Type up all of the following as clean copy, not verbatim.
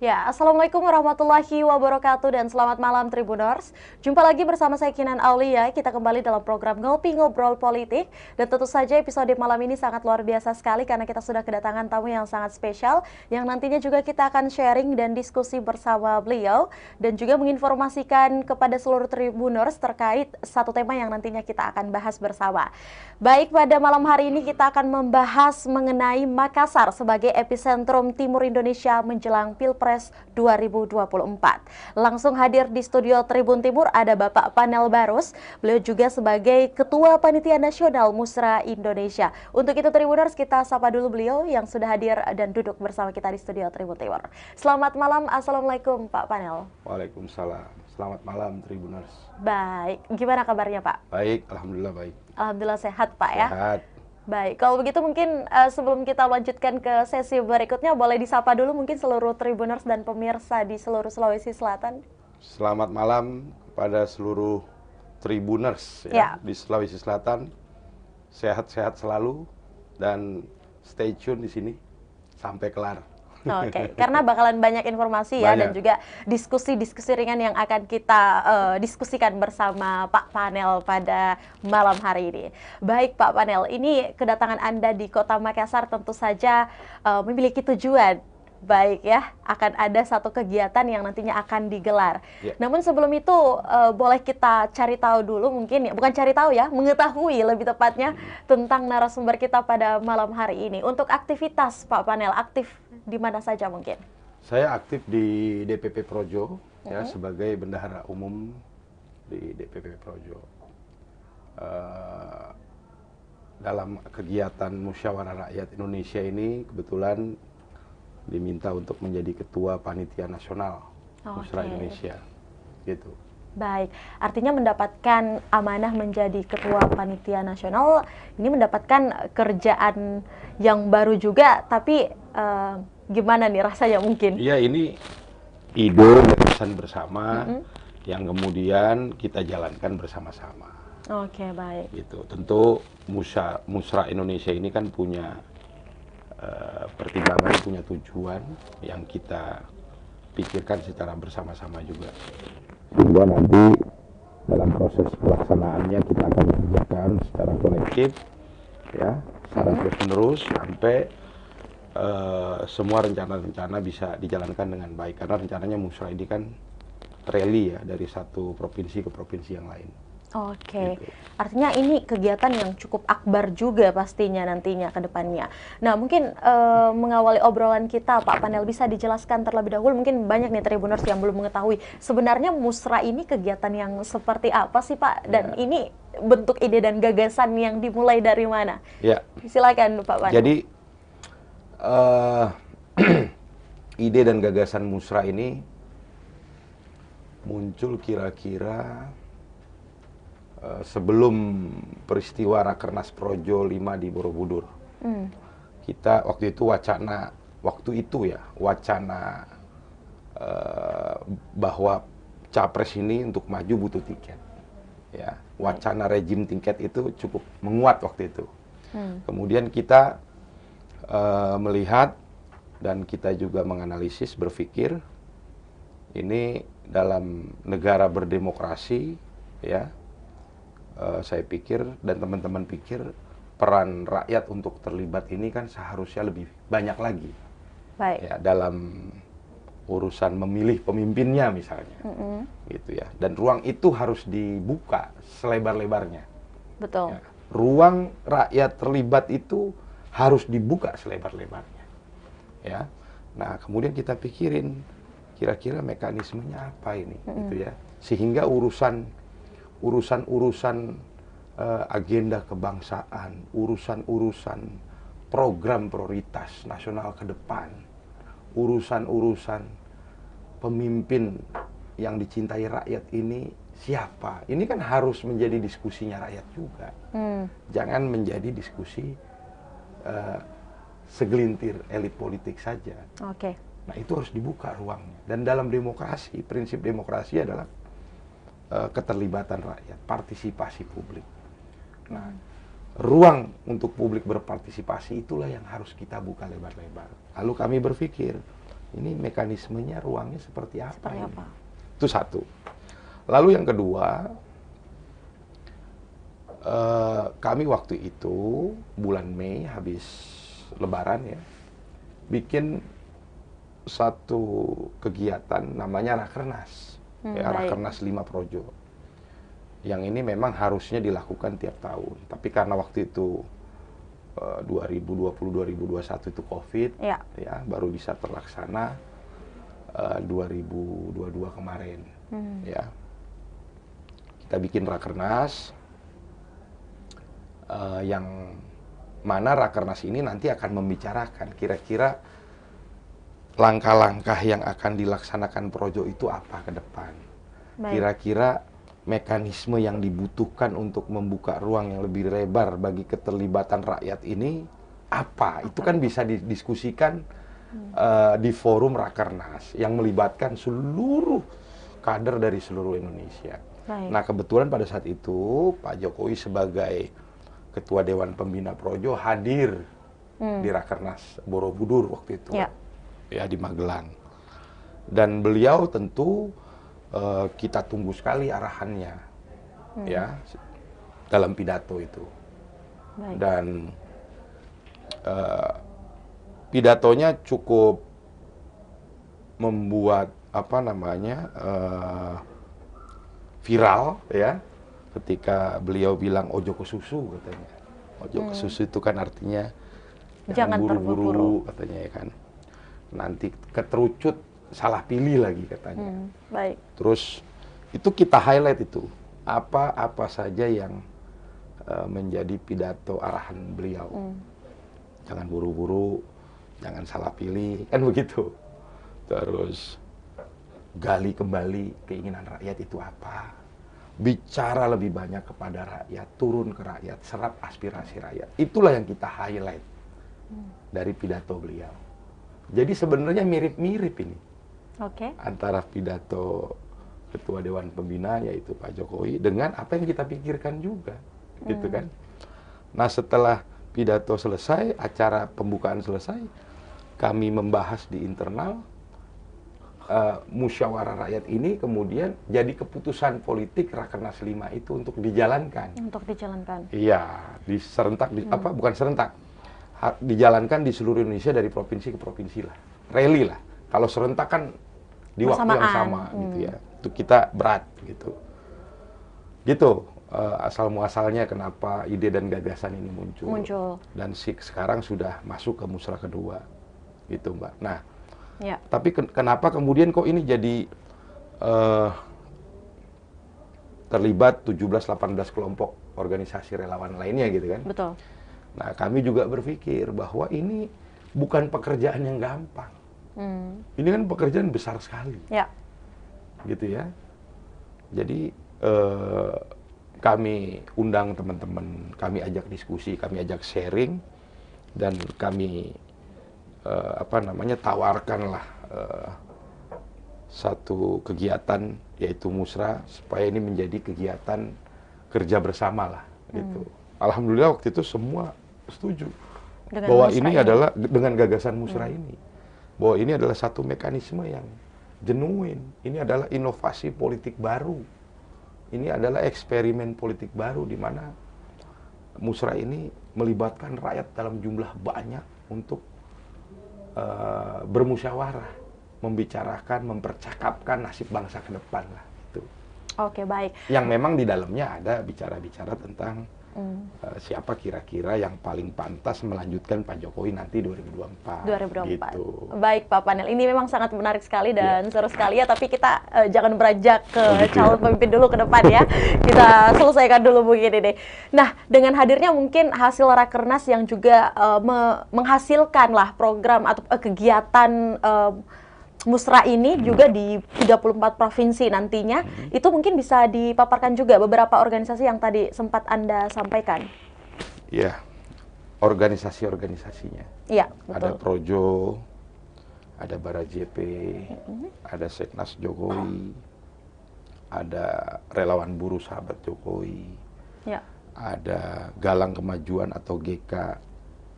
Ya, Assalamualaikum warahmatullahi wabarakatuh dan selamat malam Tribuners. Jumpa lagi bersama saya Kinan Aulia, kita kembali dalam program Ngopi Ngobrol Politik. Dan tentu saja episode malam ini sangat luar biasa sekali karena kita sudah kedatangan tamu yang sangat spesial yang nantinya juga kita akan sharing dan diskusi bersama beliau dan juga menginformasikan kepada seluruh Tribuners terkait satu tema yang nantinya kita akan bahas bersama. Baik, pada malam hari ini kita akan membahas mengenai Makassar sebagai epicentrum Timur Indonesia menjelang Pilpres 2024. Langsung hadir di studio Tribun Timur ada Bapak Panel Barus, beliau juga sebagai Ketua Panitia Nasional Musra Indonesia. Untuk itu Tribuners, kita sapa dulu beliau yang sudah hadir dan duduk bersama kita di studio Tribun Timur. Selamat malam, Assalamualaikum Pak Panel. Waalaikumsalam, selamat malam Tribuners. Baik, gimana kabarnya Pak? Baik, Alhamdulillah baik. Alhamdulillah sehat Pak ya? Sehat. Baik, kalau begitu mungkin sebelum kita lanjutkan ke sesi berikutnya, boleh disapa dulu mungkin seluruh Tribuners dan pemirsa di seluruh Sulawesi Selatan. Selamat malam kepada seluruh Tribuners Ya. di Sulawesi Selatan. Sehat-sehat selalu dan stay tune di sini sampai kelar. Oke, karena bakalan banyak informasi ya dan juga diskusi-diskusi ringan yang akan kita diskusikan bersama Pak Panel pada malam hari ini. Baik Pak Panel, ini kedatangan Anda di Kota Makassar tentu saja memiliki tujuan. Baik ya, akan ada satu kegiatan yang nantinya akan digelar. Ya. Namun sebelum itu boleh kita cari tahu dulu mungkin ya, bukan cari tahu ya, mengetahui lebih tepatnya tentang narasumber kita pada malam hari ini. Untuk aktivitas Pak Panel, aktif di mana saja mungkin? Saya aktif di DPP Projo ya sebagai bendahara umum di DPP Projo. Dalam kegiatan Musyawarah Rakyat Indonesia ini kebetulan diminta untuk menjadi ketua panitia nasional Musra Indonesia, gitu. Baik, artinya mendapatkan amanah menjadi ketua panitia nasional, ini mendapatkan kerjaan yang baru juga, tapi gimana nih rasanya mungkin? Iya, ini ide gagasan bersama yang kemudian kita jalankan bersama-sama. Oke, baik. Gitu. Tentu Musra Indonesia ini kan punya pertimbangan, punya tujuan yang kita pikirkan secara bersama-sama juga. Sehingga nanti dalam proses pelaksanaannya kita akan kerjakan secara kolektif, ya, secara terus-menerus sampai semua rencana-rencana bisa dijalankan dengan baik. Karena rencananya Musra ini kan rally ya dari satu provinsi ke provinsi yang lain. Oke, Gitu. artinya ini kegiatan yang cukup akbar juga pastinya nantinya ke depannya. Nah, mungkin mengawali obrolan kita, Pak Panel bisa dijelaskan terlebih dahulu, mungkin banyak nih Tribuners yang belum mengetahui, sebenarnya Musra ini kegiatan yang seperti apa sih Pak? Dan ini bentuk ide dan gagasan yang dimulai dari mana? Ya. Silakan Pak Panel. Jadi ide dan gagasan Musra ini muncul kira-kira sebelum peristiwa Rakernas Projo 5 di Borobudur. Kita waktu itu wacana bahwa capres ini untuk maju butuh tiket. Ya, wacana rejim tiket itu cukup menguat waktu itu. Kemudian kita melihat dan kita juga menganalisis, berpikir ini dalam negara berdemokrasi, ya. Saya pikir dan teman-teman pikir peran rakyat untuk terlibat ini kan seharusnya lebih banyak lagi. Baik. Ya, dalam urusan memilih pemimpinnya misalnya, gitu ya. Dan ruang itu harus dibuka selebar-lebarnya. Betul. Ya. Ruang rakyat terlibat itu harus dibuka selebar-lebarnya. Ya. Nah, kemudian kita pikirin kira-kira mekanismenya apa ini, gitu ya. Sehingga urusan agenda kebangsaan, urusan-urusan program prioritas nasional ke depan, urusan-urusan pemimpin yang dicintai rakyat ini siapa? Ini kan harus menjadi diskusinya rakyat juga. Jangan menjadi diskusi segelintir elit politik saja. Oke. Nah, itu harus dibuka ruangnya. Dan dalam demokrasi, prinsip demokrasi adalah keterlibatan rakyat, partisipasi publik. Nah, ruang untuk publik berpartisipasi itulah yang harus kita buka lebar-lebar. Lalu kami berpikir, ini mekanismenya, ruangnya seperti apa? Seperti apa? Itu satu. Lalu yang kedua, kami waktu itu bulan Mei habis Lebaran ya, bikin satu kegiatan namanya Rakernas, ya, Rakernas 5 Projo. Yang ini memang harusnya dilakukan tiap tahun, tapi karena waktu itu 2020-2021 itu COVID, ya baru bisa terlaksana 2022 kemarin, ya. Kita bikin Rakernas, yang mana Rakernas ini nanti akan membicarakan kira-kira langkah-langkah yang akan dilaksanakan Projo itu apa ke depan. Kira-kira mekanisme yang dibutuhkan untuk membuka ruang yang lebih lebar bagi keterlibatan rakyat ini apa? Itu kan bisa didiskusikan di forum Rakernas yang melibatkan seluruh kader dari seluruh Indonesia. Nah, kebetulan pada saat itu Pak Jokowi sebagai Ketua Dewan Pembina Projo hadir di Rakernas Borobudur waktu itu, ya di Magelang. Dan beliau tentu kita tunggu sekali arahannya, ya, dalam pidato itu. Dan pidatonya cukup membuat viral, ya, ketika beliau bilang ojo ke susu katanya. Ojo ke susu itu kan artinya jangan buru-buru katanya, ya kan. Nanti keterucut, salah pilih lagi katanya. Terus itu kita highlight itu apa saja yang menjadi pidato arahan beliau. Jangan buru-buru, jangan salah pilih, kan begitu. Terus gali kembali keinginan rakyat itu apa. Bicara lebih banyak kepada rakyat, turun ke rakyat, serap aspirasi rakyat. Itulah yang kita highlight dari pidato beliau. Jadi sebenarnya mirip-mirip ini. Antara pidato Ketua Dewan Pembina yaitu Pak Jokowi dengan apa yang kita pikirkan juga, gitu kan. Nah, setelah pidato selesai, acara pembukaan selesai, kami membahas di internal, musyawarah rakyat ini kemudian jadi keputusan politik Rakernas 5 itu untuk dijalankan. Untuk dijalankan. Iya, diserentak, bukan serentak, dijalankan di seluruh Indonesia dari provinsi ke provinsi lah, rally lah. Kalau serentak kan di waktu yang sama, gitu ya. Itu kita berat, gitu. Gitu, asal muasalnya kenapa ide dan gagasan ini muncul. Dan sekarang sudah masuk ke musrah kedua, gitu Mbak. Nah, tapi kenapa kemudian kok ini jadi terlibat 17-18 kelompok organisasi relawan lainnya, gitu kan? Betul. Nah, kami juga berpikir bahwa ini bukan pekerjaan yang gampang. Ini kan pekerjaan besar sekali, gitu ya. Jadi kami undang teman-teman, kami ajak diskusi, kami ajak sharing, dan kami tawarkanlah satu kegiatan yaitu musrah supaya ini menjadi kegiatan kerja bersama lah, gitu. Alhamdulillah waktu itu semua setuju bahwa ini adalah dengan gagasan musrah ini, bahwa ini adalah satu mekanisme yang genuine, ini adalah inovasi politik baru, ini adalah eksperimen politik baru di mana musrah ini melibatkan rakyat dalam jumlah banyak untuk bermusyawarah, membicarakan, mempercakapkan nasib bangsa ke depan lah, itu. Oke, baik. Yang memang di dalamnya ada bicara-bicara tentang siapa kira-kira yang paling pantas melanjutkan Pak Jokowi nanti 2024. Gitu. Baik Pak Panel, ini memang sangat menarik sekali dan seru sekali ya, tapi kita jangan beranjak ke calon pemimpin dulu ke depan ya. Kita selesaikan dulu begini deh. Nah, dengan hadirnya mungkin hasil Rakernas yang juga menghasilkan lah program atau kegiatan musrah ini juga di 34 provinsi nantinya, itu mungkin bisa dipaparkan juga beberapa organisasi yang tadi sempat Anda sampaikan. Iya, organisasi-organisasinya. Iya, betul. Ada Projo, ada Bara JP, ada Seknas Jokowi, ada Relawan Buruh Sahabat Jokowi, ada Galang Kemajuan atau GK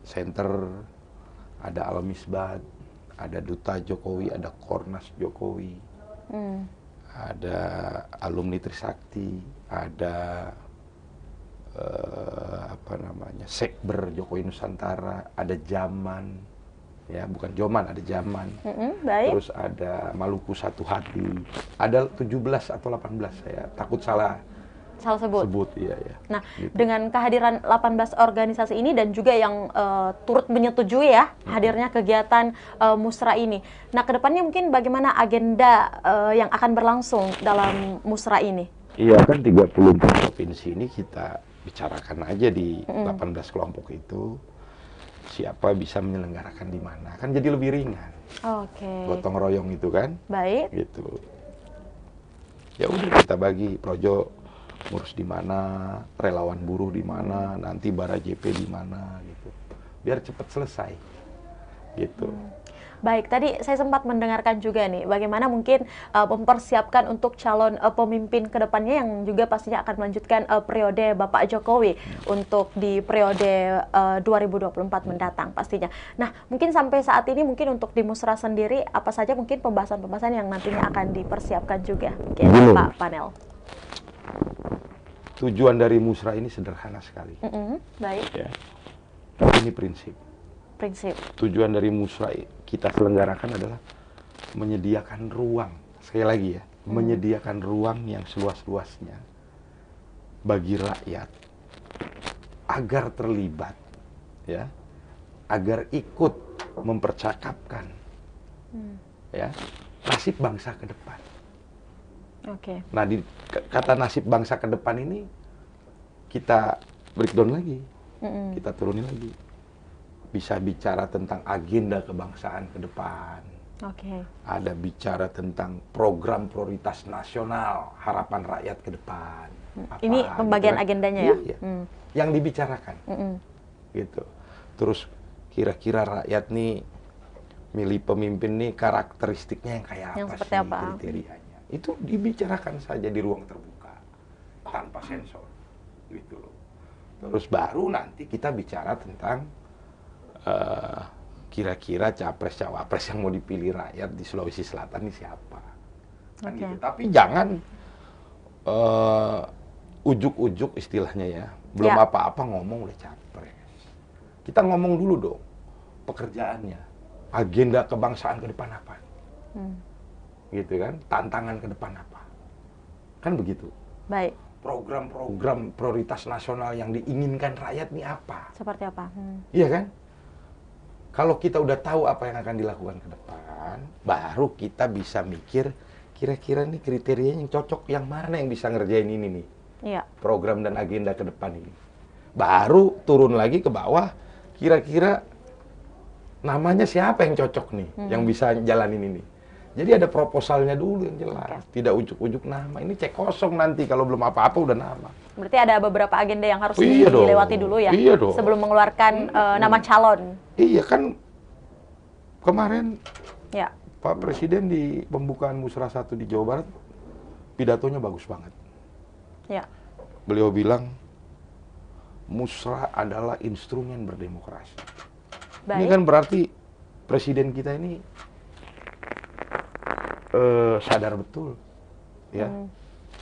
Center, ada Al Misbat, ada Duta Jokowi, ada Kornas Jokowi, ada alumni Trisakti, ada Sekber Jokowi Nusantara, ada Jaman, ya bukan Joman, ada Jaman. Baik. Terus ada Maluku Satu Hati, ada 17 atau 18, saya takut salah sebut. Iya. Nah, gitu. dengan kehadiran 18 organisasi ini dan juga yang turut menyetujui ya hadirnya kegiatan musra ini. Nah, kedepannya mungkin bagaimana agenda yang akan berlangsung dalam musra ini? Iya kan 34 provinsi ini kita bicarakan aja di 18 kelompok itu, siapa bisa menyelenggarakan di mana, kan jadi lebih ringan. Oke. Gotong royong itu kan. Baik. Gitu. Ya udah kita bagi projo ngurus di mana, relawan buruh di mana, nanti bara JP di mana gitu. Biar cepat selesai. Gitu. Baik, tadi saya sempat mendengarkan juga nih bagaimana mungkin mempersiapkan untuk calon pemimpin ke depannya yang juga pastinya akan melanjutkan periode Bapak Jokowi untuk di periode 2024 mendatang pastinya. Nah, mungkin sampai saat ini mungkin untuk di Musra sendiri apa saja mungkin pembahasan-pembahasan yang nantinya akan dipersiapkan juga mungkin Pak Panel. Tujuan dari Musra ini sederhana sekali. Baik. Ya. Tapi ini prinsip. Tujuan dari Musra kita selenggarakan adalah menyediakan ruang, sekali lagi ya, menyediakan ruang yang seluas-luasnya bagi rakyat agar terlibat, ya, agar ikut mempercakapkan, ya, nasib bangsa ke depan. Oke. Nah, di kata nasib bangsa ke depan ini kita breakdown lagi, kita turunin lagi. Bisa bicara tentang agenda kebangsaan ke depan. Oke. Ada bicara tentang program prioritas nasional, harapan rakyat ke depan. Ini pembagian agendanya ya? Iya. Yang dibicarakan. Gitu. Terus kira-kira rakyat nih milih pemimpin nih karakteristiknya yang kayak yang apa seperti sih apa? kriterianya. Itu dibicarakan saja di ruang terbuka tanpa sensor. Gitu. Terus baru nanti kita bicara tentang kira-kira capres-cawapres yang mau dipilih rakyat di Sulawesi Selatan ini siapa. Kan gitu. Tapi jangan ujuk-ujuk istilahnya ya. Belum apa-apa ngomong udah capres. Kita ngomong dulu dong pekerjaannya. Agenda kebangsaan ke depan apa. Gitu kan. Tantangan ke depan apa. Kan begitu. Baik. Program-program prioritas nasional yang diinginkan rakyat ini apa. Seperti apa? Iya kan? Kalau kita udah tahu apa yang akan dilakukan ke depan, baru kita bisa mikir kira-kira nih kriterianya yang cocok, yang mana yang bisa ngerjain ini nih. Iya. Program dan agenda ke depan ini. Baru turun lagi ke bawah, kira-kira namanya siapa yang cocok nih, yang bisa jalanin ini. Jadi ada proposalnya dulu yang jelas, tidak ujuk-ujuk nama. Ini cek kosong nanti kalau belum apa-apa udah nama. Berarti ada beberapa agenda yang harus dilewati dulu ya, sebelum mengeluarkan nama calon. Iya kan, kemarin Pak Presiden di pembukaan Musra 1 di Jawa Barat, pidatonya bagus banget. Ya. Beliau bilang, Musra adalah instrumen berdemokrasi. Baik. Ini kan berarti Presiden kita ini sadar betul, ya,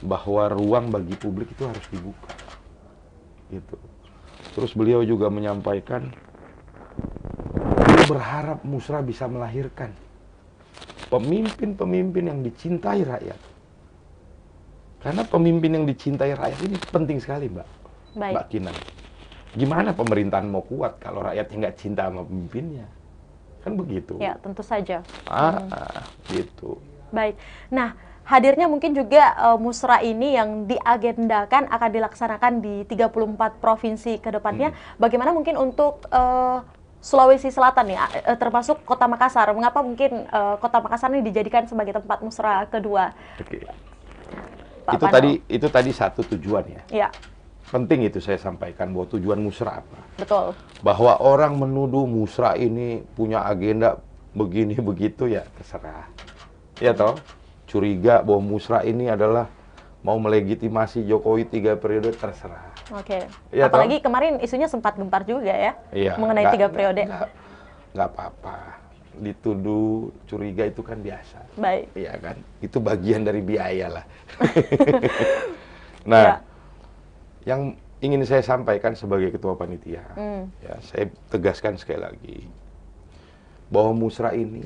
bahwa ruang bagi publik itu harus dibuka. Gitu. Terus beliau juga menyampaikan, beliau berharap Musra bisa melahirkan pemimpin-pemimpin yang dicintai rakyat. Karena pemimpin yang dicintai rakyat ini penting sekali, Mbak. Baik. Mbak Kinan. Gimana pemerintahan mau kuat kalau rakyatnya nggak cinta sama pemimpinnya? Kan begitu. Ya, tentu saja. Gitu. Baik. Nah, hadirnya mungkin juga Musra ini yang diagendakan akan dilaksanakan di 34 provinsi ke depannya. Bagaimana mungkin untuk Sulawesi Selatan nih, termasuk Kota Makassar? Mengapa mungkin Kota Makassar ini dijadikan sebagai tempat Musra kedua? Oke. Pak Itu tadi satu tujuan ya. Iya. Penting itu saya sampaikan bahwa tujuan Musra apa. Betul. Bahwa orang menuduh Musra ini punya agenda begini begitu ya terserah. Ya toh, curiga bahwa Musra ini adalah mau melegitimasi Jokowi 3 periode terserah. Oke. Ya, apalagi kemarin isunya sempat gempar juga ya, mengenai 3 periode. Nggak apa-apa. dituduh curiga itu kan biasa. Baik. Iya kan? Itu bagian dari biaya lah. Nah, yang ingin saya sampaikan sebagai ketua panitia, ya saya tegaskan sekali lagi bahwa musra ini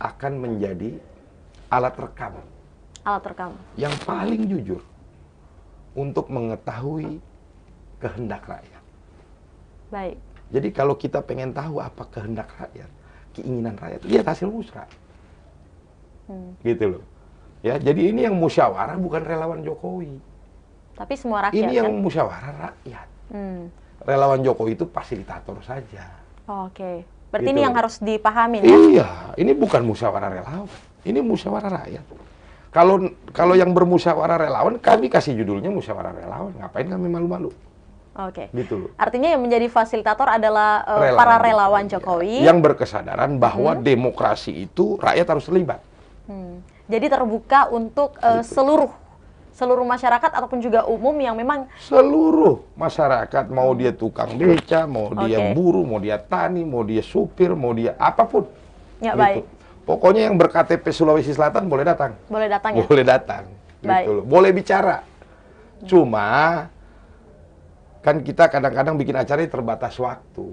akan menjadi alat rekam. Alat rekam. Yang paling jujur untuk mengetahui kehendak rakyat. Baik. Jadi kalau kita pengen tahu apa kehendak rakyat, keinginan rakyat, lihat hasil musra. Gitu loh. Ya, jadi ini yang musyawarah bukan relawan Jokowi. Tapi semua rakyat. Ini yang musyawarah rakyat. Relawan Jokowi itu fasilitator saja. Oke. Berarti Gitu ini yang loh. harus dipahami ya? Iya, ini bukan musyawarah relawan. Ini musyawarah rakyat. Kalau yang bermusyawarah relawan, kami kasih judulnya musyawarah relawan. Ngapain kami malu-malu? Oke. Gitu loh. Artinya yang menjadi fasilitator adalah para relawan Jokowi. Yang berkesadaran bahwa demokrasi itu rakyat harus terlibat. Jadi terbuka untuk seluruh masyarakat ataupun juga umum yang memang Seluruh masyarakat, mau dia tukang beca, mau dia buruh, mau dia tani, mau dia supir, mau dia apapun. Ya, gitu. baik. Pokoknya yang berKTP Sulawesi Selatan boleh datang. Boleh datang ya? Boleh datang. Baik. Gitu loh. Boleh bicara. Cuma kan kita kadang-kadang bikin acara terbatas waktu.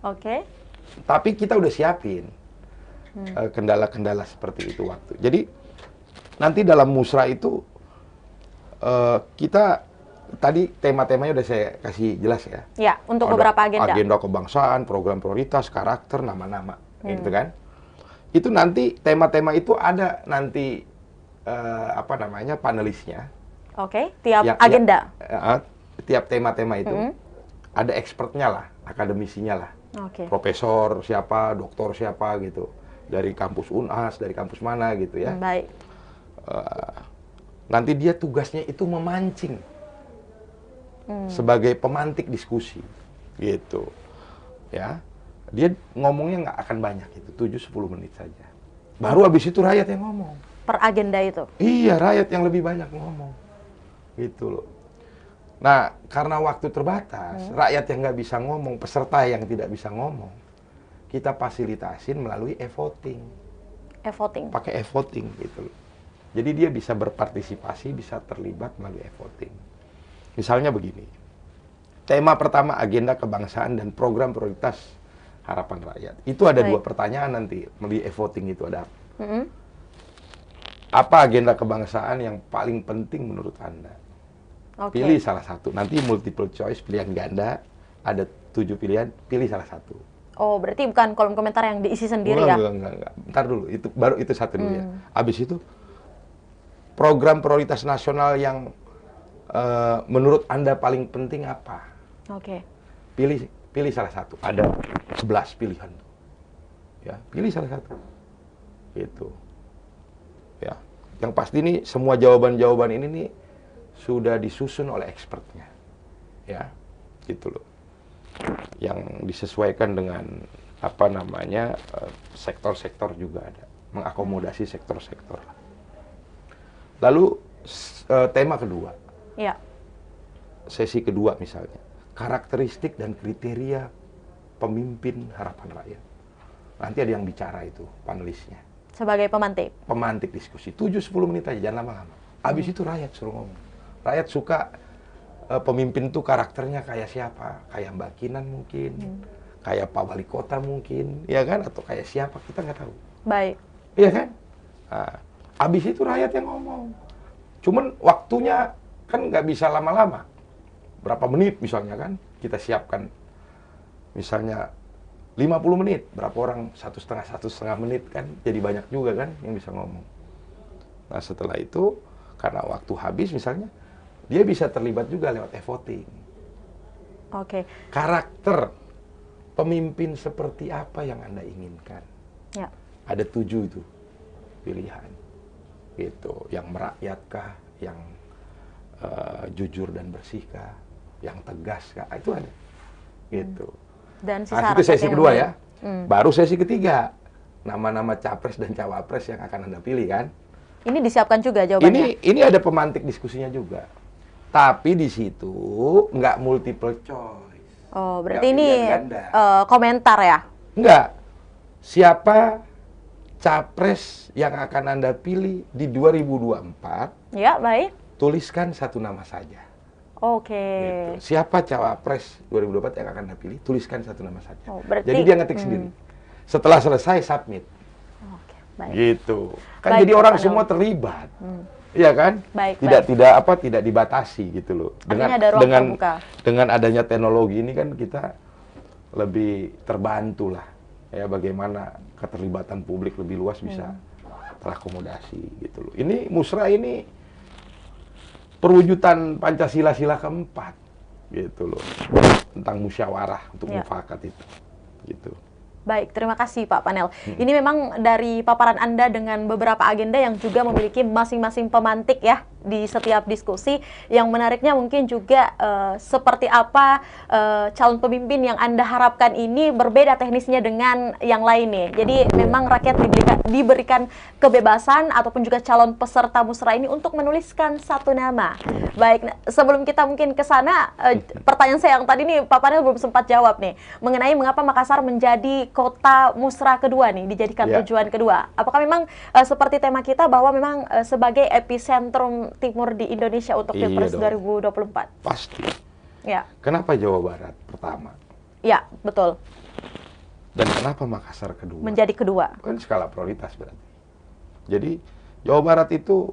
Oke. Tapi kita udah siapin kendala-kendala seperti itu waktu. Jadi nanti dalam musra itu kita tadi tema-temanya udah saya kasih jelas ya. Ya, untuk Ada beberapa agenda. Agenda kebangsaan, program prioritas, karakter, nama-nama, gitu kan. Itu nanti tema-tema itu ada nanti apa namanya panelisnya. Oke, tiap agenda. Tiap tema-tema itu ada expertnya lah, akademisinya lah. Oke. Profesor siapa, doktor siapa gitu. Dari kampus UNAS, dari kampus mana gitu ya. Baik. Nanti dia tugasnya itu memancing sebagai pemantik diskusi gitu ya. Dia ngomongnya nggak akan banyak itu, 7-10 menit saja, baru habis itu rakyat yang ngomong Per agenda itu? Iya, rakyat yang lebih banyak ngomong gitu loh. Nah, karena waktu terbatas, rakyat yang nggak bisa ngomong, peserta yang tidak bisa ngomong, kita fasilitasin melalui e-voting. E-voting? Pakai e-voting gitu loh. Jadi dia bisa berpartisipasi, bisa terlibat melalui e-voting. Misalnya begini, tema pertama agenda kebangsaan dan program prioritas harapan rakyat. Itu ada dua pertanyaan nanti melalui e-voting itu ada. Apa agenda kebangsaan yang paling penting menurut Anda? Pilih salah satu. Nanti multiple choice, pilihan ganda, ada 7 pilihan, pilih salah satu. Oh, berarti bukan kolom komentar yang diisi sendiri ya? Enggak. Bentar dulu, itu baru itu satu dulu ya. Habis itu program prioritas nasional yang menurut Anda paling penting apa? Oke. Pilih salah satu. Ada 11 pilihan. Ya, pilih salah satu. Gitu. Ya. Yang pasti nih semua jawaban-jawaban ini nih sudah disusun oleh expertnya. Ya. Gitu loh. Yang disesuaikan dengan apa namanya sektor-sektor juga ada, mengakomodasi sektor-sektor. Lalu tema kedua, sesi kedua misalnya, karakteristik dan kriteria pemimpin harapan rakyat. Nanti ada yang bicara itu panelisnya. Sebagai pemantik. Pemantik diskusi 7-10 menit aja, jangan lama-lama. Habis itu rakyat suruh ngomong. Rakyat suka pemimpin tuh karakternya kayak siapa? Kayak Mbak Kinan mungkin, kayak Pak Wali Kota mungkin, ya kan? Atau kayak siapa, kita nggak tahu. Baik. Iya kan? Nah, abis itu rakyat yang ngomong. Cuman waktunya kan nggak bisa lama-lama. Berapa menit misalnya kan? Kita siapkan misalnya 50 menit. Berapa orang? 1,5 menit kan? Jadi banyak juga kan yang bisa ngomong. Nah setelah itu, karena waktu habis misalnya, dia bisa terlibat juga lewat e-voting. Oke. Karakter pemimpin seperti apa yang Anda inginkan? Ya. Ada 7 itu pilihan. Gitu. Yang merakyatkah, yang jujur dan bersihkah, yang tegaskah? Itu ada. Gitu. Dan nah, itu sesi kedua ya. Baru sesi ketiga. Nama-nama capres dan cawapres yang akan Anda pilih kan? Ini disiapkan juga jawabannya? Ini ada pemantik diskusinya juga. Tapi di situ nggak multiple choice. Oh, berarti ini komentar ya? Enggak. Siapa capres yang akan Anda pilih di 2024, Ya, baik. tuliskan satu nama saja. Oke. Gitu. Siapa cawapres 2024 yang akan Anda pilih, tuliskan satu nama saja. Oh, berarti, jadi dia ngetik sendiri. Setelah selesai, submit. Oke, baik. Gitu. Kan Baik, jadi orang Pak semua Panel. terlibat. Iya kan? Baik, Tidak dibatasi gitu loh. Artinya ada ruang terbuka. Dengan adanya teknologi ini kan kita lebih terbantu lah. Ya, bagaimana keterlibatan publik lebih luas bisa terakomodasi gitu loh. Ini Musra ini perwujudan Pancasila sila keempat gitu loh. Tentang musyawarah untuk mufakat itu. Gitu. Baik, terima kasih Pak Panel. Ini memang dari paparan Anda dengan beberapa agenda yang juga memiliki masing-masing pemantik ya di setiap diskusi. Yang menariknya mungkin juga seperti apa calon pemimpin yang Anda harapkan ini berbeda teknisnya dengan yang lain nih. Jadi memang rakyat diberikan kebebasan ataupun juga calon peserta musra ini untuk menuliskan satu nama. Baik, sebelum kita mungkin ke sana, pertanyaan saya yang tadi nih Pak Panel belum sempat jawab nih, mengenai mengapa Makassar menjadi kota musra kedua nih, dijadikan tujuan kedua. Apakah memang seperti tema kita bahwa memang sebagai epicentrum timur di Indonesia untuk Pilpres 2024? Pasti. Ya. Kenapa Jawa Barat pertama? Ya, betul. Dan kenapa Makassar kedua? Menjadi kedua. Kan skala prioritas berarti. Jadi Jawa Barat itu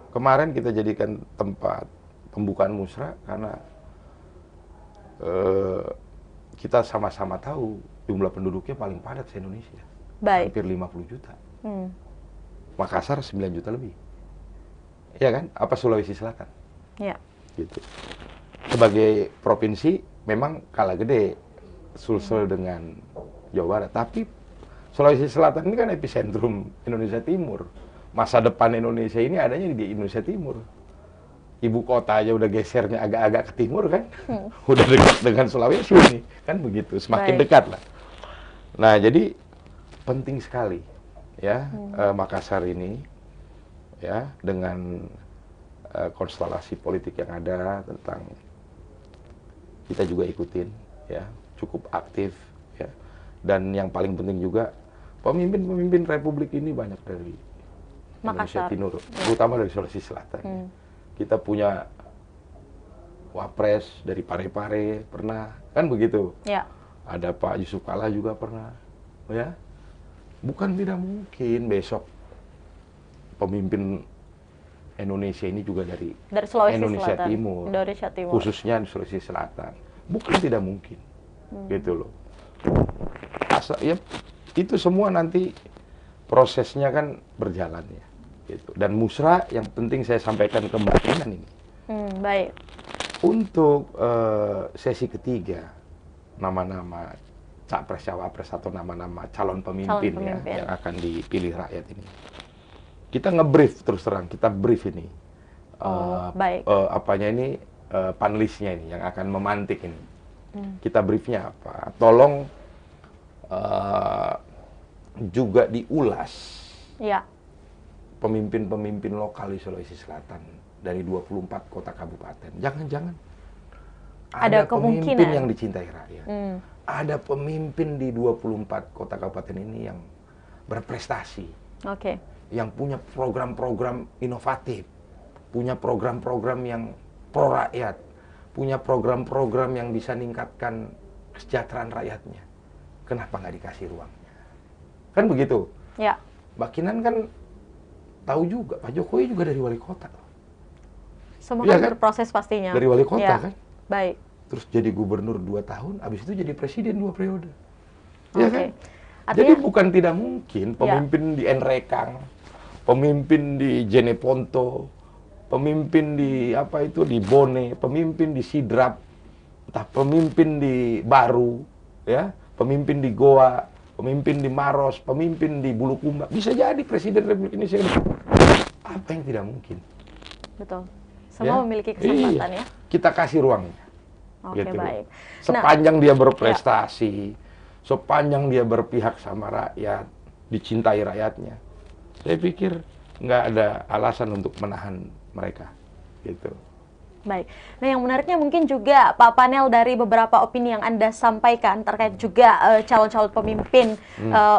kemarin kita jadikan tempat pembukaan musra karena kita sama-sama tahu jumlah penduduknya paling padat di Indonesia. Baik. Hampir 50 juta. Makassar 9 juta lebih. Iya kan? Apa Sulawesi Selatan? Ya. Gitu. Sebagai provinsi memang kalah gede sulsel dengan Jawa Barat. Tapi Sulawesi Selatan ini kan epicentrum Indonesia Timur. Masa depan Indonesia ini adanya di Indonesia Timur. Ibu kota aja udah gesernya agak-agak ke timur kan, udah dekat dengan Sulawesi nih, kan begitu, semakin dekat lah. Nah jadi penting sekali ya Makassar ini ya dengan konstelasi politik yang ada tentang kita juga ikutin ya cukup aktif ya dan yang paling penting juga pemimpin-pemimpin Republik ini banyak dari Indonesia Timur, terutama dari Sulawesi Selatan. Kita punya wapres dari Parepare pernah, kan begitu? Ya. Ada Pak Yusuf Kalla juga pernah, ya. Bukan tidak mungkin besok pemimpin Indonesia ini juga dari Sulawesi Indonesia Selatan. Timur, Indonesia Timur, khususnya di Sulawesi Selatan. Bukan tidak mungkin, gitu loh. Ya, itu semua nanti prosesnya kan berjalan ya. Gitu. Dan musra yang penting saya sampaikan ke Mbak Kinan ini. Baik. Untuk sesi ketiga, nama-nama capres cawapres atau nama-nama calon pemimpin, ya, yang akan dipilih rakyat ini, kita ngebrief terus terang, kita brief ini. Baik. Apanya ini panelisnya ini yang akan memantik ini. Kita briefnya apa? Tolong juga diulas. Ya. Pemimpin-pemimpin lokal di Sulawesi Selatan dari 24 kota kabupaten. Jangan-jangan ada pemimpin yang dicintai rakyat. Ada pemimpin di 24 kota kabupaten ini yang berprestasi. Yang punya program-program inovatif. Punya program-program yang pro rakyat. Punya program-program yang bisa meningkatkan kesejahteraan rakyatnya. Kenapa nggak dikasih ruangnya? Kan begitu. Ya. Mbak Kinan kan tahu juga, Pak Jokowi juga dari wali kota. Semua kan berproses pastinya. Dari wali kota kan? Baik. Terus jadi gubernur 2 tahun, habis itu jadi presiden 2 periode. Iya kan? Jadi bukan tidak mungkin pemimpin di Enrekang, pemimpin di Jeneponto, pemimpin di apa itu di Bone, pemimpin di Sidrap, entah pemimpin di Baru, ya, pemimpin di Goa, pemimpin di Maros, pemimpin di Bulukumba, bisa jadi presiden Republik Indonesia. Apa yang tidak mungkin? Betul. Semua memiliki kesempatan ya. Kita kasih ruangnya. Oke, gitu. baik. Sepanjang dia berprestasi, sepanjang dia berpihak sama rakyat, dicintai rakyatnya, saya pikir nggak ada alasan untuk menahan mereka. Gitu. Baik. Nah, yang menariknya mungkin juga Pak Panel dari beberapa opini yang Anda sampaikan terkait juga calon-calon pemimpin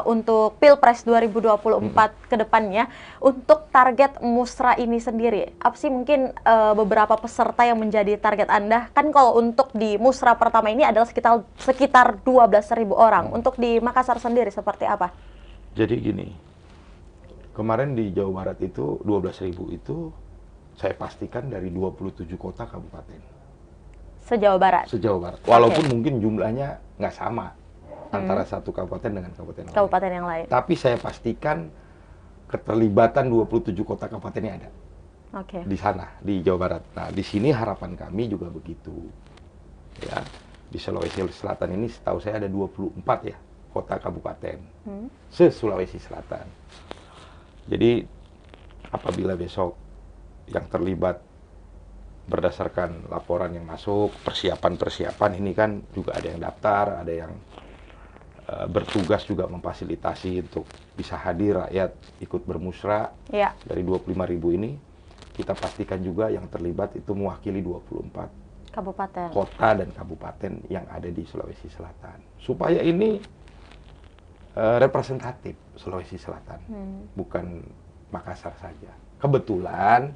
untuk Pilpres 2024 ke depannya. Untuk target musra ini sendiri, apa sih mungkin beberapa peserta yang menjadi target Anda? Kan kalau untuk di musra pertama ini adalah sekitar 12.000 orang. Untuk di Makassar sendiri seperti apa? Jadi gini, kemarin di Jawa Barat itu 12.000 itu saya pastikan dari 27 kota kabupaten. Se-Jawa Barat? Se-Jawa Barat. Walaupun mungkin jumlahnya nggak sama antara satu kabupaten dengan kabupaten yang lain. Tapi saya pastikan keterlibatan 27 kota kabupatennya ada. Di sana, di Jawa Barat. Nah, di sini harapan kami juga begitu. Ya, di Sulawesi Selatan ini setahu saya ada 24 ya kota kabupaten. Se-Sulawesi Selatan. Jadi, apabila besok yang terlibat berdasarkan laporan yang masuk, persiapan-persiapan ini kan juga ada yang daftar, ada yang bertugas juga memfasilitasi untuk bisa hadir rakyat ikut bermusra. Dari 25.000 ini, kita pastikan juga yang terlibat itu mewakili 24 kabupaten, kota dan kabupaten yang ada di Sulawesi Selatan. Supaya ini representatif Sulawesi Selatan, bukan Makassar saja. Kebetulan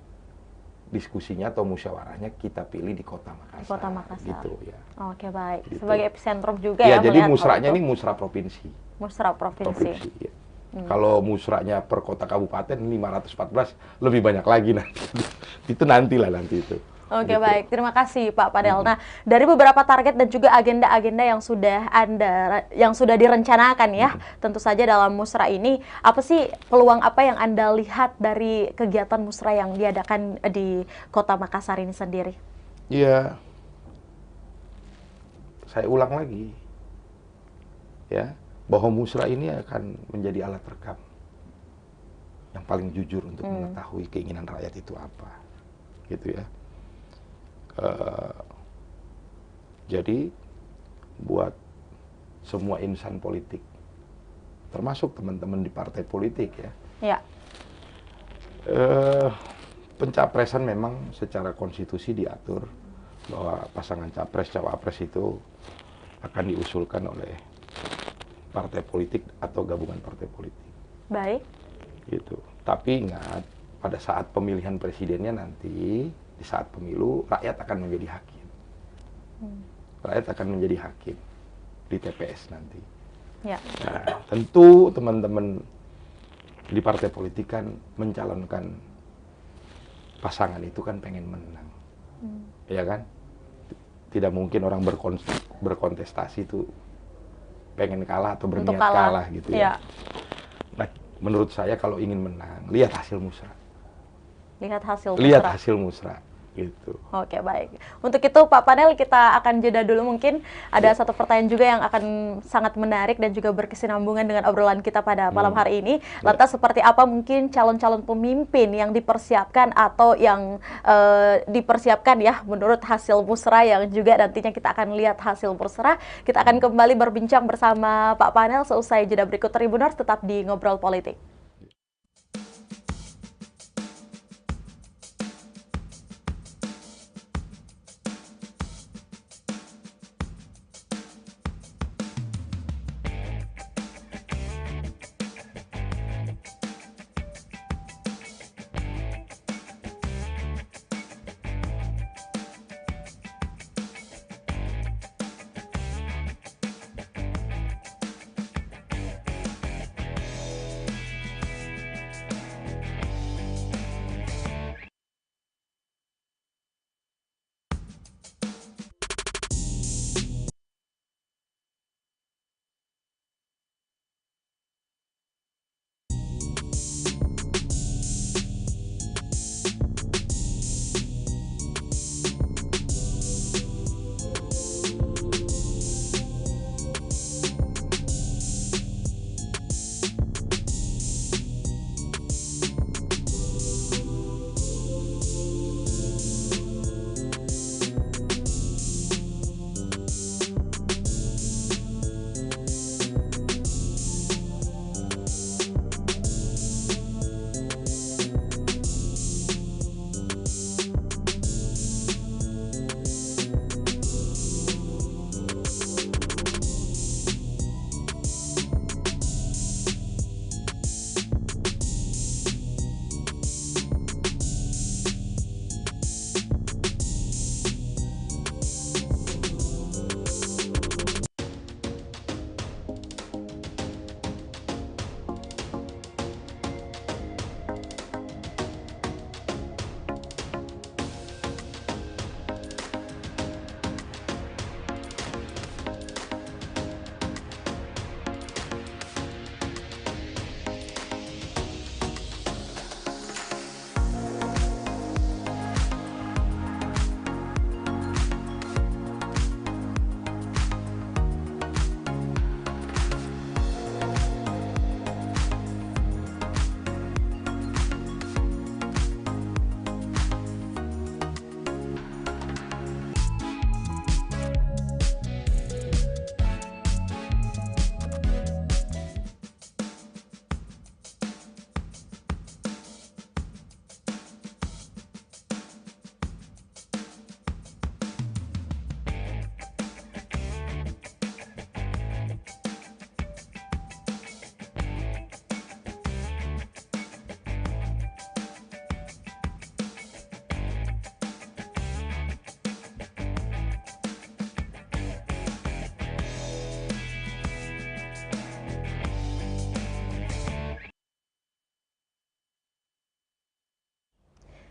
diskusinya atau musyawarahnya kita pilih di Kota Makassar. Kota Makassar. Gitu ya. Oke, baik. Gitu. Sebagai epicentrum juga ya. Ya, jadi musranya ini musra provinsi. Musra provinsi. Ya. Kalau musranya per kota kabupaten 514 lebih banyak lagi nanti. Itu nantilah nanti itu. Oke, baik. Terima kasih Pak Panel. Nah, dari beberapa target dan juga agenda-agenda yang sudah direncanakan ya, tentu saja dalam musra ini, apa sih peluang apa yang Anda lihat dari kegiatan musra yang diadakan di Kota Makassar ini sendiri? Iya. Saya ulang lagi. Ya, bahwa musra ini akan menjadi alat rekam yang paling jujur untuk mengetahui keinginan rakyat itu apa. Gitu ya. Jadi buat semua insan politik, termasuk teman-teman di partai politik ya, pencapresan memang secara konstitusi diatur bahwa pasangan capres cawapres itu akan diusulkan oleh partai politik atau gabungan partai politik. Baik. Gitu. Tapi ingat, pada saat pemilihan presidennya nanti, di saat pemilu, rakyat akan menjadi hakim. Rakyat akan menjadi hakim di TPS nanti. Ya. Nah, tentu teman-teman di partai politik kan mencalonkan pasangan itu kan pengen menang. Ya kan? Tidak mungkin orang berkontestasi itu pengen kalah atau berniat kalah gitu ya. Nah, menurut saya kalau ingin menang, lihat hasil musra. Lihat hasil musra. Gitu. Oke, baik. Untuk itu Pak Panel, kita akan jeda dulu. Mungkin ada satu pertanyaan juga yang akan sangat menarik dan juga berkesinambungan dengan obrolan kita pada malam hari ini. Lantas seperti apa mungkin calon-calon pemimpin yang dipersiapkan atau yang dipersiapkan ya menurut hasil musra, yang juga nantinya kita akan lihat hasil musra. Kita akan kembali berbincang bersama Pak Panel seusai jeda berikut. Tribuners, tetap di Ngobrol Politik.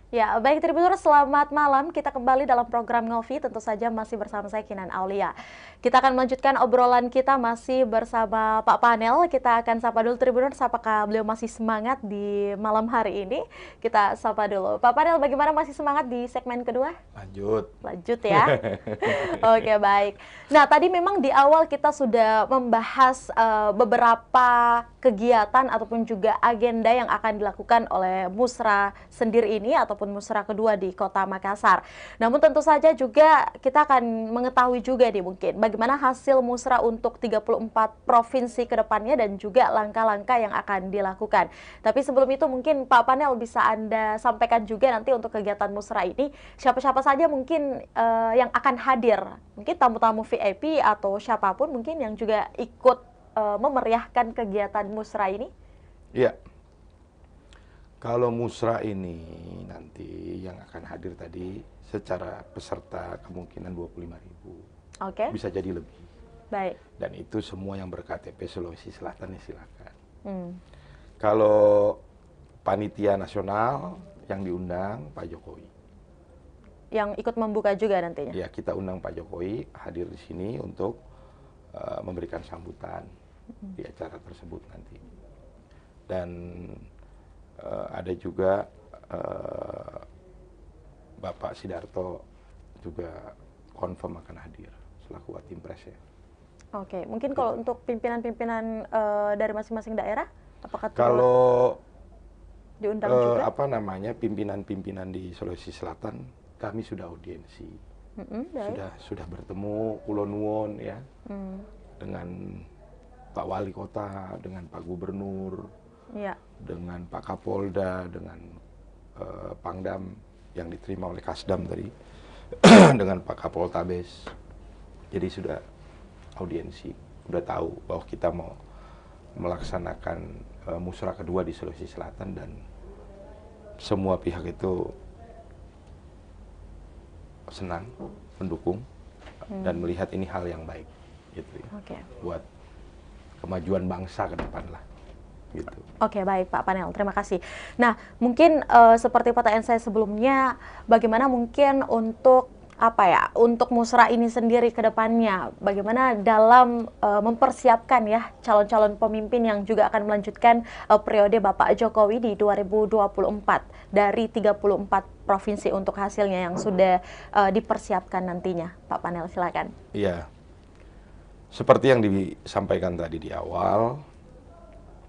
Ya, baik Tribuners, selamat malam. Kita kembali dalam program Ngopi, tentu saja masih bersama saya Kinan Aulia. Kita akan melanjutkan obrolan kita masih bersama Pak Panel. Kita akan sapa dulu Tribuners, apakah beliau masih semangat di malam hari ini? Kita sapa dulu. Pak Panel, bagaimana, masih semangat di segmen kedua? Lanjut. Lanjut ya. Oke, baik. Nah, tadi memang di awal kita sudah membahas beberapa kegiatan ataupun juga agenda yang akan dilakukan oleh Musra sendiri ini ataupun Musra kedua di Kota Makassar. Namun tentu saja juga kita akan mengetahui juga nih mungkin bagaimana hasil Musra untuk 34 provinsi ke depannya dan juga langkah-langkah yang akan dilakukan. Tapi sebelum itu mungkin Pak Panel bisa Anda sampaikan juga nanti untuk kegiatan Musra ini siapa-siapa saja mungkin yang akan hadir. Mungkin tamu-tamu VIP atau siapapun mungkin yang juga ikut memeriahkan kegiatan Musra ini? Iya. Kalau Musra ini nanti yang akan hadir tadi secara peserta kemungkinan 25.000. Oke. Bisa jadi lebih. Baik. Dan itu semua yang berKTP Sulawesi Selatan ya silakan. Kalau panitia nasional yang diundang Pak Jokowi. Yang ikut membuka juga nantinya? Ya, kita undang Pak Jokowi hadir di sini untuk memberikan sambutan di acara tersebut nanti. Dan ada juga Bapak Sidarto juga confirm akan hadir selaku Watimpres ya. Oke, mungkin kalau untuk pimpinan-pimpinan dari masing-masing daerah, apakah kalau diundang juga? apa namanya, pimpinan-pimpinan di Sulawesi Selatan kami sudah audiensi, sudah bertemu Kulon Nuwon ya, dengan Pak Wali Kota, dengan Pak Gubernur, ya, dengan Pak Kapolda, dengan Pangdam yang diterima oleh Kasdam tadi, dengan Pak Kapoltabes. Jadi sudah audiensi, sudah tahu bahwa kita mau melaksanakan Musra kedua di Sulawesi Selatan dan semua pihak itu senang, mendukung dan melihat ini hal yang baik, gitu ya. Buat kemajuan bangsa ke depan lah. Gitu. Oke, baik Pak Panel, terima kasih. Nah, mungkin seperti pertanyaan saya sebelumnya, bagaimana mungkin untuk untuk Musra ini sendiri ke depannya, bagaimana dalam mempersiapkan ya calon-calon pemimpin yang juga akan melanjutkan periode Bapak Jokowi di 2024 dari 34 provinsi untuk hasilnya yang sudah dipersiapkan nantinya. Pak Panel, silakan. Iya, seperti yang disampaikan tadi di awal,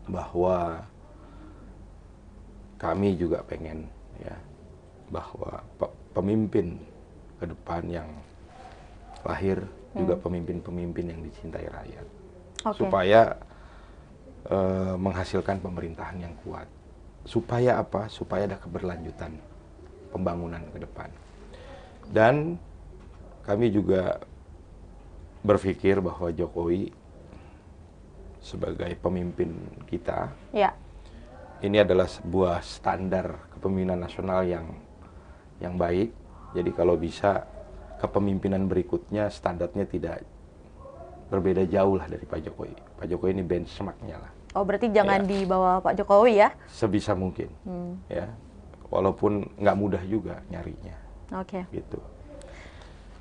bahwa kami juga pengen ya bahwa pemimpin ke depan yang lahir juga pemimpin-pemimpin yang dicintai rakyat, supaya menghasilkan pemerintahan yang kuat, supaya apa? Supaya ada keberlanjutan pembangunan ke depan. Dan kami juga berpikir bahwa Jokowi sebagai pemimpin kita, ya, ini adalah sebuah standar kepemimpinan nasional yang baik. Jadi kalau bisa kepemimpinan berikutnya standarnya tidak berbeda jauh lah dari Pak Jokowi. Pak Jokowi ini benchmarknya lah. Oh, berarti jangan di bawah Pak Jokowi ya? Sebisa mungkin, ya. Walaupun nggak mudah juga nyarinya. Oke. Gitu.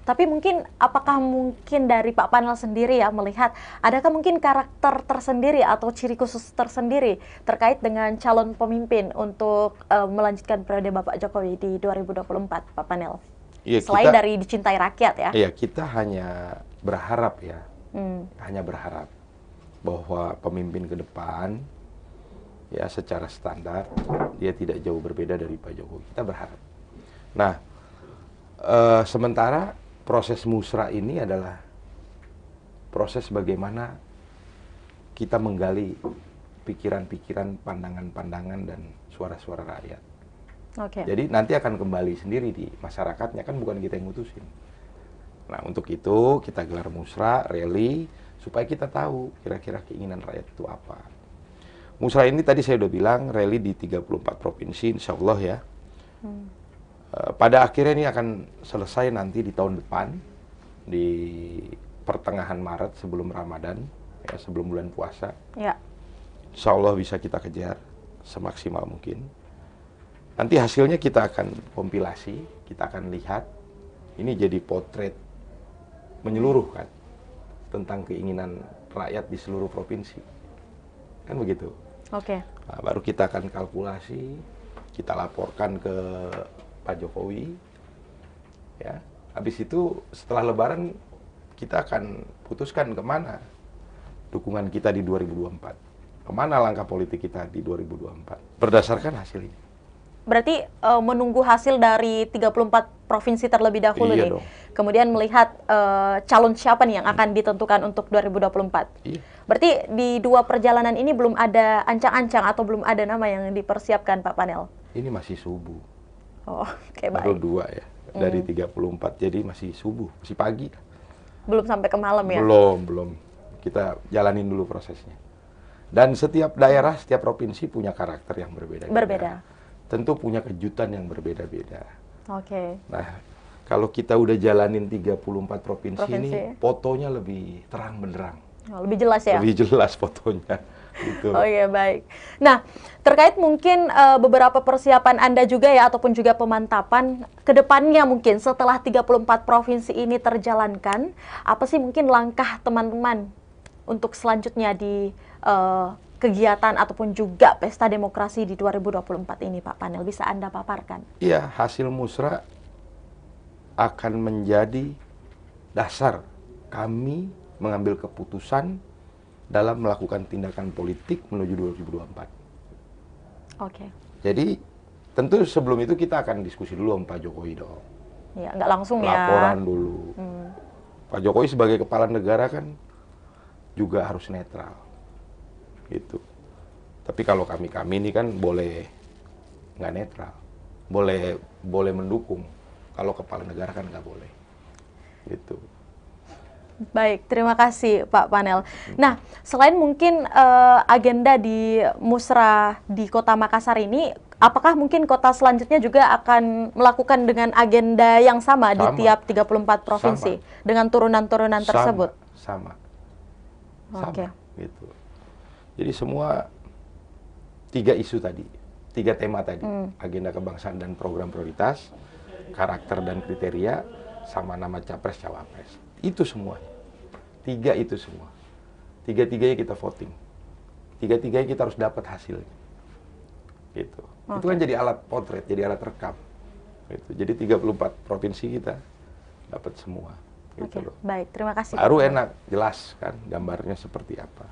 Tapi mungkin, apakah mungkin dari Pak Panel sendiri ya melihat, adakah mungkin karakter tersendiri atau ciri khusus tersendiri terkait dengan calon pemimpin untuk melanjutkan periode Bapak Jokowi di 2024, Pak Panel? Ya, selain dari dicintai rakyat ya? Iya, kita hanya berharap ya, hanya berharap bahwa pemimpin ke depan ya secara standar dia tidak jauh berbeda dari Pak Jokowi. Kita berharap. Nah, sementara proses Musra ini adalah proses bagaimana kita menggali pikiran-pikiran, pandangan-pandangan, dan suara-suara rakyat. Jadi nanti akan kembali sendiri di masyarakatnya, kan bukan kita yang ngutusin. Nah, untuk itu kita gelar Musra, rally, supaya kita tahu kira-kira keinginan rakyat itu apa. Musra ini tadi saya udah bilang, rally di 34 provinsi, insya Allah ya. Pada akhirnya ini akan selesai nanti di tahun depan, di pertengahan Maret sebelum Ramadan, ya, sebelum bulan puasa. Ya. Insya Allah bisa kita kejar semaksimal mungkin. Nanti hasilnya kita akan kompilasi, kita akan lihat, ini jadi potret menyeluruh kan, tentang keinginan rakyat di seluruh provinsi. Kan begitu. Oke. Nah, baru kita akan kalkulasi, kita laporkan ke Pak Jokowi. Ya, habis itu setelah Lebaran kita akan putuskan kemana dukungan kita di 2024. Kemana langkah politik kita di 2024. Berdasarkan hasil ini. Berarti menunggu hasil dari 34 provinsi terlebih dahulu Iya nih. dong. Kemudian melihat calon siapa nih yang akan ditentukan untuk 2024. Iya. Berarti di dua perjalanan ini belum ada ancang-ancang atau belum ada nama yang dipersiapkan Pak Panel? Ini masih subuh. Oh, oke, Baru baik. 2 ya. Dari 34, jadi masih subuh, masih pagi. Belum sampai ke malam ya? Belum. Kita jalanin dulu prosesnya. Dan setiap daerah, setiap provinsi punya karakter yang berbeda-beda. Berbeda. Tentu punya kejutan yang berbeda-beda. Oke. Nah, kalau kita udah jalanin 34 provinsi Provinsi. ini, fotonya lebih terang benderang. Oh, lebih jelas ya? Lebih jelas fotonya. Gitu. Oh iya, baik. Nah, terkait mungkin beberapa persiapan Anda juga ya, ataupun juga pemantapan ke depannya mungkin setelah 34 provinsi ini terjalankan, apa sih mungkin langkah teman-teman untuk selanjutnya di kegiatan ataupun juga pesta demokrasi di 2024 ini, Pak Panel? Bisa Anda paparkan? Iya, hasil musra akan menjadi dasar kami mengambil keputusan dalam melakukan tindakan politik menuju 2024. Oke. Jadi tentu sebelum itu kita akan diskusi dulu sama Pak Jokowi dong. Ya, nggak langsung ya. Laporan dulu. Pak Jokowi sebagai kepala negara kan juga harus netral. Gitu. Tapi kalau kami ini kan boleh nggak netral. Boleh mendukung. Kalau kepala negara kan nggak boleh. Gitu. Baik, terima kasih Pak Panel. Nah, selain mungkin agenda di Musra di Kota Makassar ini, apakah mungkin kota selanjutnya juga akan melakukan dengan agenda yang sama di tiap 34 provinsi dengan turunan-turunan tersebut? Sama. Oke. Gitu. Jadi semua 3 isu tadi, 3 tema tadi, agenda kebangsaan dan program prioritas, karakter dan kriteria, sama nama capres cawapres. Itu semuanya. 3 itu semua. 3-3-nya kita voting. 3-3-nya kita harus dapat hasilnya. Gitu. Itu kan jadi alat potret, jadi alat rekam. Gitu. Jadi 34 provinsi kita dapat semua. Gitu loh. Baik, terima kasih. Baru enak, jelas kan gambarnya seperti apa.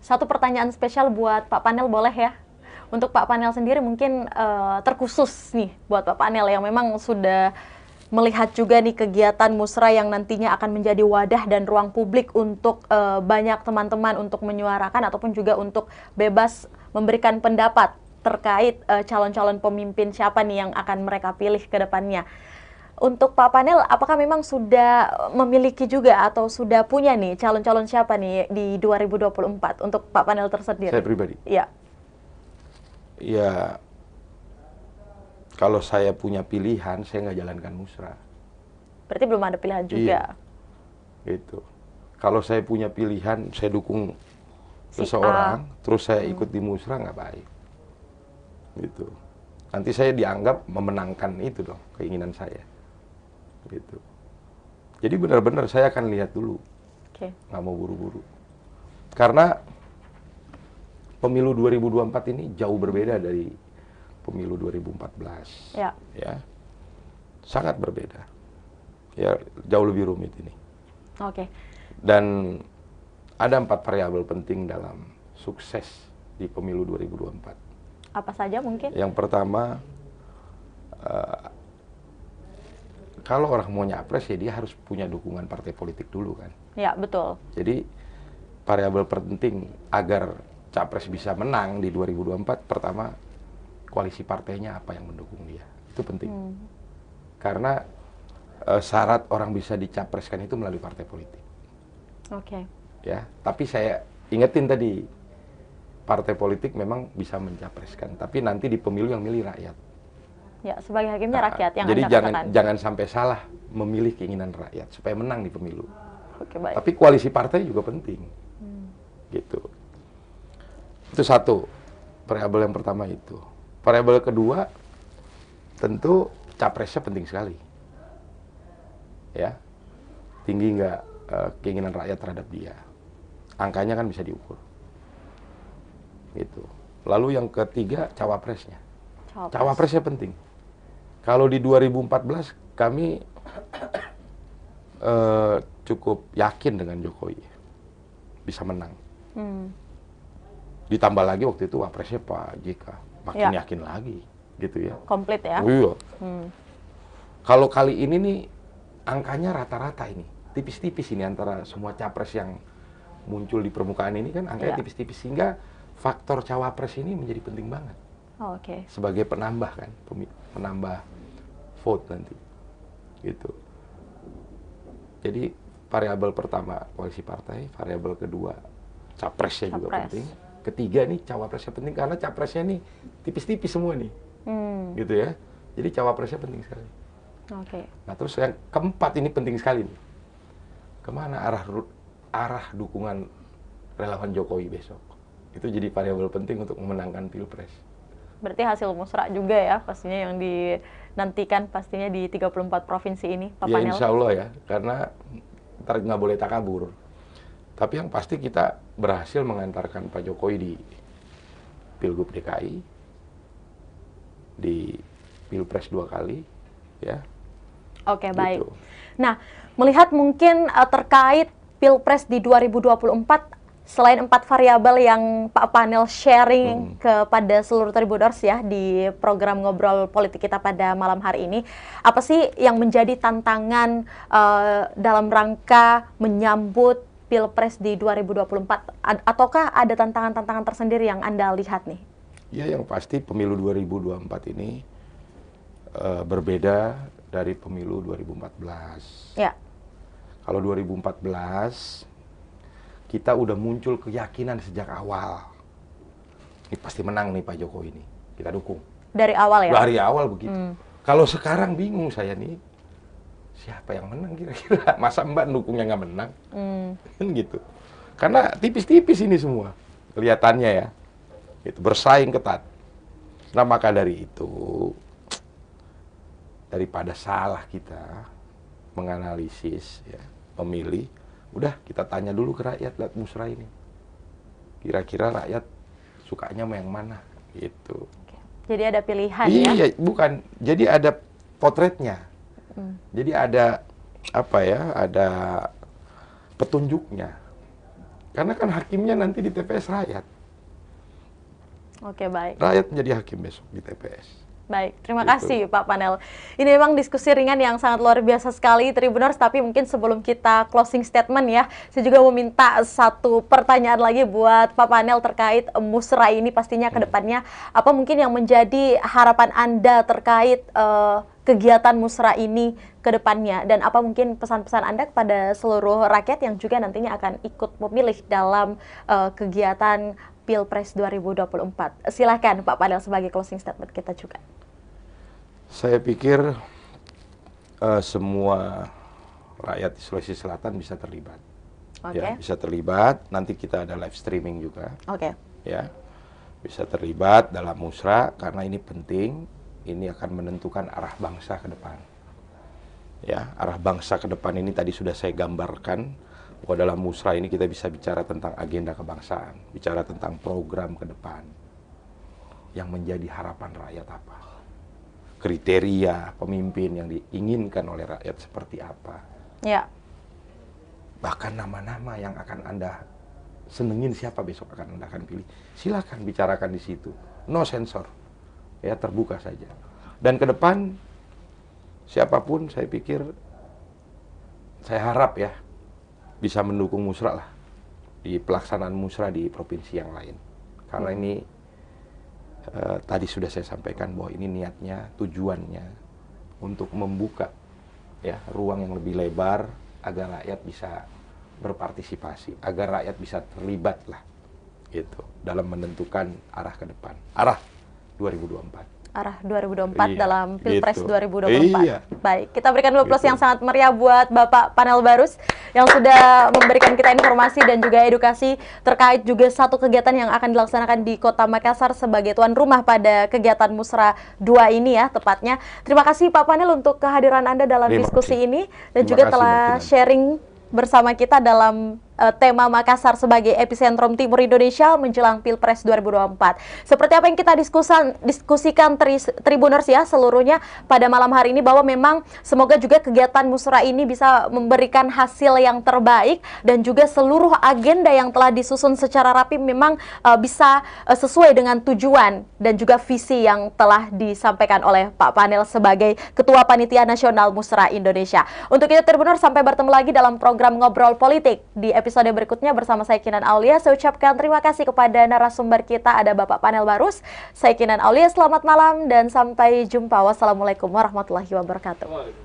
Satu pertanyaan spesial buat Pak Panel boleh ya? Untuk Pak Panel sendiri mungkin terkhusus nih buat Pak Panel yang memang sudah melihat juga nih kegiatan Musra yang nantinya akan menjadi wadah dan ruang publik untuk banyak teman-teman untuk menyuarakan ataupun juga untuk bebas memberikan pendapat terkait calon-calon pemimpin siapa nih yang akan mereka pilih ke depannya. Untuk Pak Panel, apakah memang sudah memiliki juga atau sudah punya nih calon-calon siapa nih di 2024 untuk Pak Panel tersendiri? Saya pribadi? Iya. Ya, kalau saya punya pilihan, saya nggak jalankan musra. Berarti belum ada pilihan juga. Iya, gitu. Kalau saya punya pilihan, saya dukung seseorang, terus saya ikut di musra, nggak baik. Gitu. Nanti saya dianggap memenangkan itu dong, keinginan saya. Gitu. Jadi benar-benar saya akan lihat dulu. Nggak mau buru-buru. Karena pemilu 2024 ini jauh berbeda dari pemilu 2014. Ya. Sangat berbeda. Ya, jauh lebih rumit ini. Oke. Dan ada 4 variabel penting dalam sukses di pemilu 2024. Apa saja mungkin? Yang pertama, kalau orang mau nyapres ya dia harus punya dukungan partai politik dulu kan. Ya, betul. Jadi variabel penting agar capres bisa menang di 2024, pertama koalisi partainya apa yang mendukung dia. Itu penting. Karena syarat orang bisa dicapreskan itu melalui partai politik. Oke. Ya, tapi saya ingetin tadi, partai politik memang bisa mencapreskan, tapi nanti di pemilu yang milih rakyat. Ya, sebagai hakimnya rakyat yang jadi Anda katakan. jangan sampai salah memilih keinginan rakyat supaya menang di pemilu. Oke, baik. Tapi koalisi partai juga penting. Gitu. Itu satu, variabel yang pertama itu. variabel kedua tentu capresnya penting sekali. Ya, tinggi nggak keinginan rakyat terhadap dia. Angkanya kan bisa diukur. Gitu. Lalu yang ketiga cawapresnya. Cawapresnya penting. Kalau di 2014 kami cukup yakin dengan Jokowi bisa menang. Ditambah lagi waktu itu wapresnya Pak JK, makin yakin lagi, gitu ya. Komplit ya. Iya. Kalau kali ini nih angkanya rata-rata ini, tipis-tipis ini antara semua capres yang muncul di permukaan ini kan angkanya tipis-tipis, sehingga faktor cawapres ini menjadi penting banget. Oke. Sebagai penambah kan, penambah vote nanti, gitu. Jadi variabel pertama koalisi partai, variabel kedua capresnya juga penting, ketiga nih cawapresnya penting karena capresnya nih tipis-tipis semua nih, gitu ya. Jadi cawapresnya penting sekali. Oke. Nah terus yang keempat ini penting sekali nih, kemana arah dukungan relawan Jokowi besok? Itu jadi variabel penting untuk memenangkan Pilpres. Berarti hasil musrah juga ya pastinya yang dinantikan pastinya di 34 provinsi ini, Pak Ya Panel. insya Allah ya, karena ntar nggak boleh takabur. Tapi yang pasti kita berhasil mengantarkan Pak Jokowi di Pilgub DKI, di Pilpres 2 kali, ya. Oke, baik. Gitu. Nah, melihat mungkin terkait Pilpres di 2024, selain 4 variabel yang Pak Panel sharing kepada seluruh Tribuners ya di program Ngobrol Politik kita pada malam hari ini, apa sih yang menjadi tantangan dalam rangka menyambut Pilpres di 2024? Ataukah ada tantangan-tantangan tersendiri yang Anda lihat nih? Ya, yang pasti pemilu 2024 ini berbeda dari pemilu 2014. Ya. Kalau 2014 kita udah muncul keyakinan sejak awal. Ini pasti menang nih Pak Jokowi ini. Kita dukung. Dari awal ya? Dari awal begitu. Kalau sekarang bingung saya nih, siapa yang menang kira-kira? Masa Mbak dukungnya nggak menang? Kan gitu. Karena tipis-tipis ini semua. Kelihatannya ya. Itu bersaing ketat. Nah maka dari itu, daripada salah kita menganalisis, ya, memilih, udah kita tanya dulu ke rakyat lewat musrah ini. Kira-kira rakyat sukanya sama yang mana? Gitu. Jadi ada pilihan ya? Iya, bukan. Jadi ada potretnya. Jadi ada apa ya? Ada petunjuknya. Karena kan hakimnya nanti di TPS rakyat. Oke, baik. Rakyat menjadi hakim besok di TPS. Baik, terima kasih Pak Panel. Ini memang diskusi ringan yang sangat luar biasa sekali, Tribuners. Tapi mungkin sebelum kita closing statement ya, saya juga meminta satu pertanyaan lagi buat Pak Panel terkait musrah ini pastinya ke depannya. Apa mungkin yang menjadi harapan Anda terkait kegiatan musrah ini ke depannya? Dan apa mungkin pesan-pesan Anda kepada seluruh rakyat yang juga nantinya akan ikut memilih dalam kegiatan Pilpres 2024. Silakan Pak Panel sebagai closing statement kita juga. Saya pikir semua rakyat di Sulawesi Selatan bisa terlibat. Ya, bisa terlibat. Nanti kita ada live streaming juga. Ya, bisa terlibat dalam musrah karena ini penting. Ini akan menentukan arah bangsa ke depan. Ya, arah bangsa ke depan ini tadi sudah saya gambarkan. Bahwa dalam musrah ini kita bisa bicara tentang agenda kebangsaan, bicara tentang program ke depan, yang menjadi harapan rakyat apa, kriteria pemimpin yang diinginkan oleh rakyat seperti apa, ya. Bahkan nama-nama yang akan Anda senengin siapa besok akan Anda akan pilih, silakan bicarakan di situ, no sensor, ya terbuka saja. Dan ke depan siapapun saya pikir, saya harap ya bisa mendukung musrah lah di pelaksanaan musrah di provinsi yang lain. Karena ini tadi sudah saya sampaikan bahwa ini niatnya, tujuannya untuk membuka ya ruang yang lebih lebar agar rakyat bisa berpartisipasi, agar rakyat bisa terlibat lah gitu dalam menentukan arah ke depan, arah 2024. arah 2024 Iya, dalam Pilpres gitu. 2024. Iya. Baik, kita berikan dulu plus Gitu. yang sangat meriah buat Bapak Panel Barus yang sudah memberikan kita informasi dan juga edukasi terkait juga satu kegiatan yang akan dilaksanakan di Kota Makassar sebagai tuan rumah pada kegiatan Musra 2 ini ya tepatnya. Terima kasih Pak Panel untuk kehadiran Anda dalam Terima diskusi kasih. ini dan Terima juga kasih, telah Mbak Kinan. sharing bersama kita dalam tema Makassar sebagai epicentrum Timur Indonesia menjelang Pilpres 2024. Seperti apa yang kita diskusikan Tribuners ya seluruhnya pada malam hari ini bahwa memang semoga juga kegiatan Musra ini bisa memberikan hasil yang terbaik dan juga seluruh agenda yang telah disusun secara rapi memang bisa sesuai dengan tujuan dan juga visi yang telah disampaikan oleh Pak Panel sebagai Ketua Panitia Nasional Musra Indonesia. Untuk itu Tribuners, sampai bertemu lagi dalam program Ngobrol Politik di episode berikutnya bersama saya Kinan Aulia. Saya ucapkan terima kasih kepada narasumber kita, ada Bapak Panel Barus. Saya Kinan Aulia, selamat malam dan sampai jumpa. Wassalamualaikum warahmatullahi wabarakatuh.